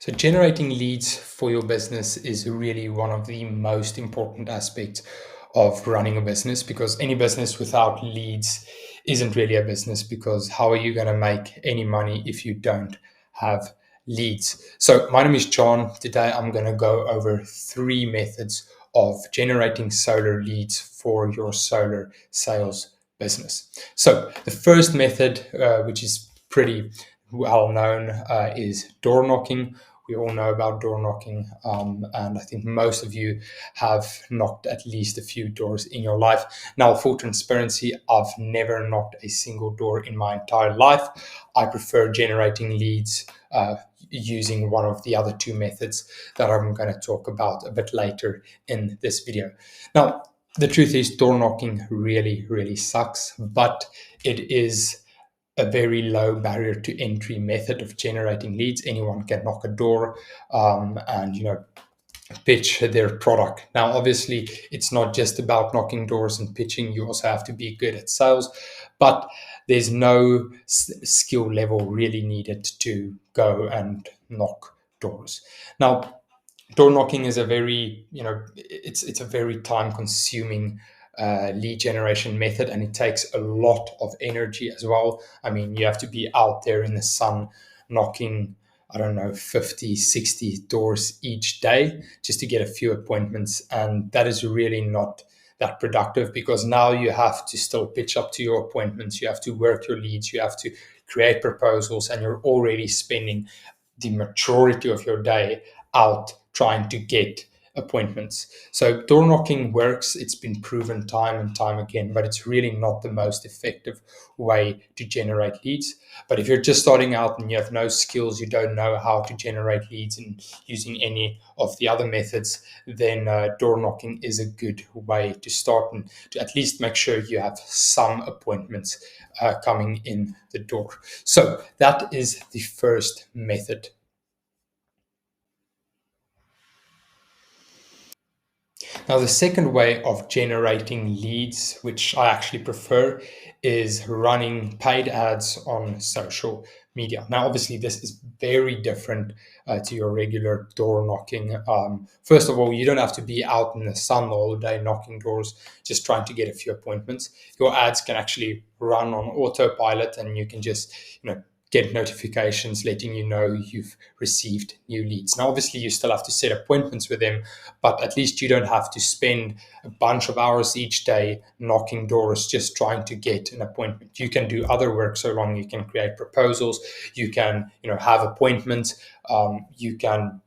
So, generating leads for your business is really one of the most important aspects of running a business because any business without leads isn't really a business because how are you going to make any money if you don't have leads? So, my name is John. Today, I'm going to go over 3 methods of generating solar leads for your solar sales business. So, the first method, which is pretty well known, is door knocking. We all know about door knocking, and I think most of you have knocked at least a few doors in your life. Now, full transparency, I've never knocked a single door in my entire life. I prefer generating leads using one of the other 2 methods that I'm going to talk about a bit later in this video. Now, the truth is, door knocking really, really sucks, but it is a very low barrier to entry method of generating leads. Anyone can knock a door and pitch their product. Now, obviously, it's not just about knocking doors and pitching. You also have to be good at sales, but there's no skill level really needed to go and knock doors. Now, door knocking is a very it's a very time consuming lead generation method, and it takes a lot of energy as well. I mean, you have to be out there in the sun knocking, I don't know, 50, 60 doors each day just to get a few appointments, and that is really not that productive because now you have to still pitch up to your appointments, you have to work your leads, you have to create proposals, and you're already spending the majority of your day out trying to get appointments. So door knocking works. It's been proven time and time again, but it's really not the most effective way to generate leads. But if you're just starting out and you have no skills, you don't know how to generate leads and using any of the other methods, then door knocking is a good way to start and to at least make sure you have some appointments coming in the door. So that is the first method. Now, the second way of generating leads, which I actually prefer, is running paid ads on social media. Now, obviously, this is very different to your regular door knocking. First of all, you don't have to be out in the sun all day knocking doors, just trying to get a few appointments. Your ads can actually run on autopilot, and you can just, get notifications letting you know you've received new leads. Now, obviously, you still have to set appointments with them, but at least you don't have to spend a bunch of hours each day knocking doors just trying to get an appointment. You can do other work so long. You can create proposals, you can, have appointments, you can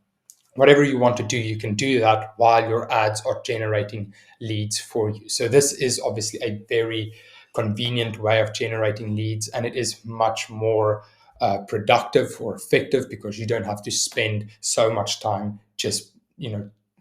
whatever you want to do, you can do that while your ads are generating leads for you. So this is obviously a very convenient way of generating leads, and it is much more productive or effective because you don't have to spend so much time just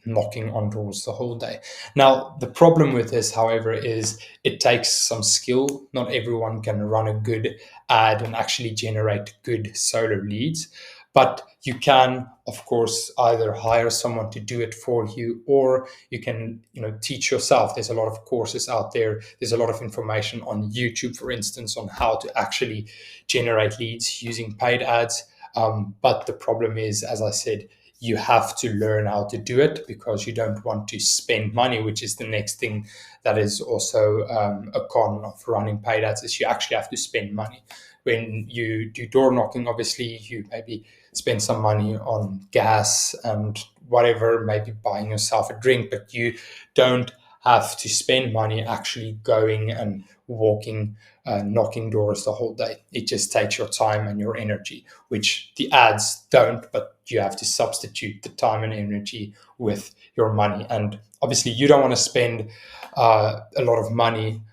knocking on doors the whole day. Now, the problem with this, however, is it takes some skill. Not everyone can run a good ad and actually generate good solar leads. But you can, of course, either hire someone to do it for you, or you can, teach yourself. There's a lot of courses out there. There's a lot of information on YouTube, for instance, on how to actually generate leads using paid ads. But the problem is, as I said, you have to learn how to do it because you don't want to spend money, which is the next thing that is also a con of running paid ads, is you actually have to spend money. When you do door knocking, obviously, you maybe spend some money on gas and whatever, maybe buying yourself a drink, but you don't have to spend money actually going and walking, knocking doors the whole day. It just takes your time and your energy, which the ads don't, but you have to substitute the time and energy with your money. And obviously, you don't want to spend a lot of money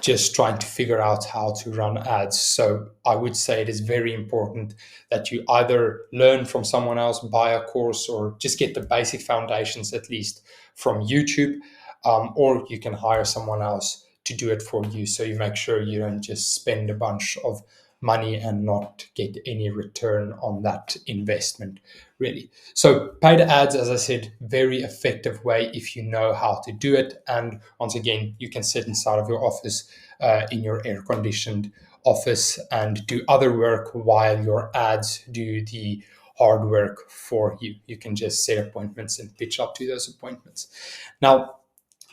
just trying to figure out how to run ads. So I would say it is very important that you either learn from someone else, buy a course, or just get the basic foundations at least from YouTube, or you can hire someone else to do it for you. So you make sure you don't just spend a bunch of money and not get any return on that investment, really. So paid ads, as I said, very effective way if you know how to do it. And once again, you can sit inside of your office in your air-conditioned office and do other work while your ads do the hard work for you. You can just set appointments and pitch up to those appointments. Now,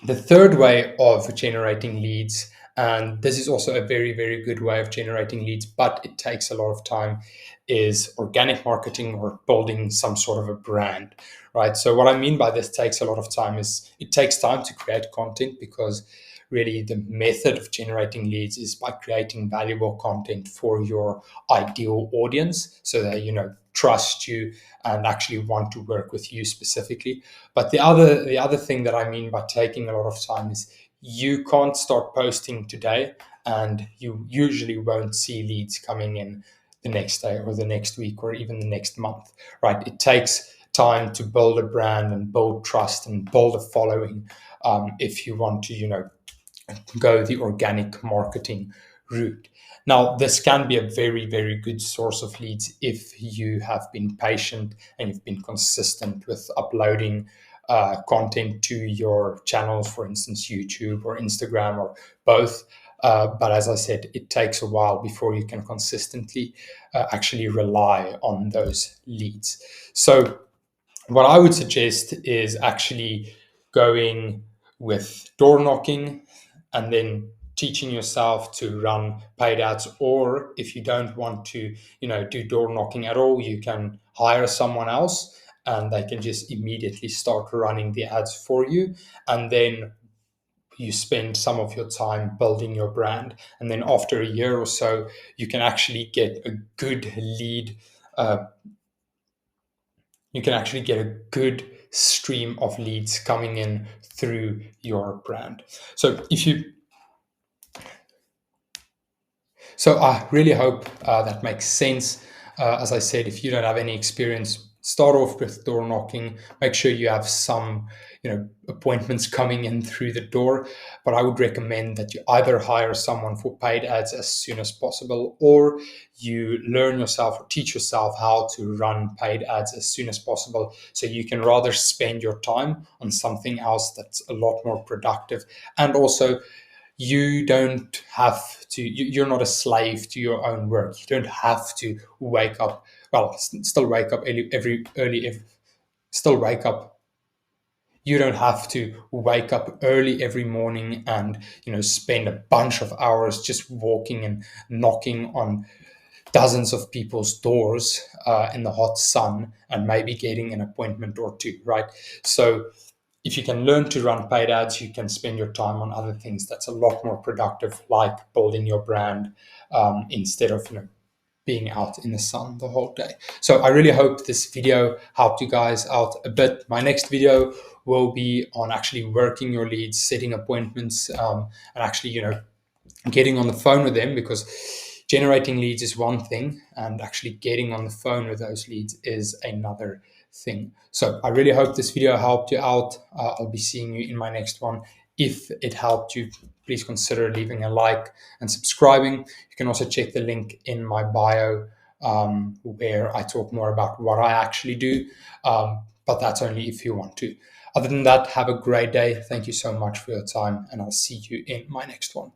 the third way of generating leads, and this is also a very, very good way of generating leads, but it takes a lot of time, is organic marketing or building some sort of a brand, right? So what I mean by this takes a lot of time is it takes time to create content, because really the method of generating leads is by creating valuable content for your ideal audience, so that trust you and actually want to work with you specifically. But the other thing that I mean by taking a lot of time is you can't start posting today and you usually won't see leads coming in the next day or the next week or even the next month, right? It takes time to build a brand and build trust and build a following, if you want to go the organic marketing route. Now, this can be a very, very good source of leads if you have been patient and you've been consistent with uploading content to your channels, for instance, YouTube or Instagram or both. But as I said, it takes a while before you can consistently actually rely on those leads. So what I would suggest is actually going with door knocking and then teaching yourself to run paid ads. Or if you don't want to do door knocking at all, you can hire someone else and they can just immediately start running the ads for you, and then you spend some of your time building your brand, and then after a year or so you can actually get a good lead, you can actually get a good stream of leads coming in through your brand. So I really hope that makes sense. As I said, if you don't have any experience, start off with door knocking. Make sure you have some, appointments coming in through the door. But I would recommend that you either hire someone for paid ads as soon as possible, or you learn yourself or teach yourself how to run paid ads as soon as possible, so you can rather spend your time on something else that's a lot more productive. And also, you don't have to, you're not a slave to your own work. You don't have to wake up, well, still wake up still wake up. You don't have to wake up early every morning and spend a bunch of hours just walking and knocking on dozens of people's doors in the hot sun and maybe getting an appointment or two, right? So if you can learn to run paid ads, you can spend your time on other things that's a lot more productive, like building your brand, instead of being out in the sun the whole day. So I really hope this video helped you guys out a bit. My next video will be on actually working your leads, setting appointments, and actually getting on the phone with them, because generating leads is one thing and actually getting on the phone with those leads is another thing. So I really hope this video helped you out. I'll be seeing you in my next one. If it helped you, please consider leaving a like and subscribing. You can also check the link in my bio, where I talk more about what I actually do, but that's only if you want to. Other than that, have a great day. Thank you so much for your time, and I'll see you in my next one.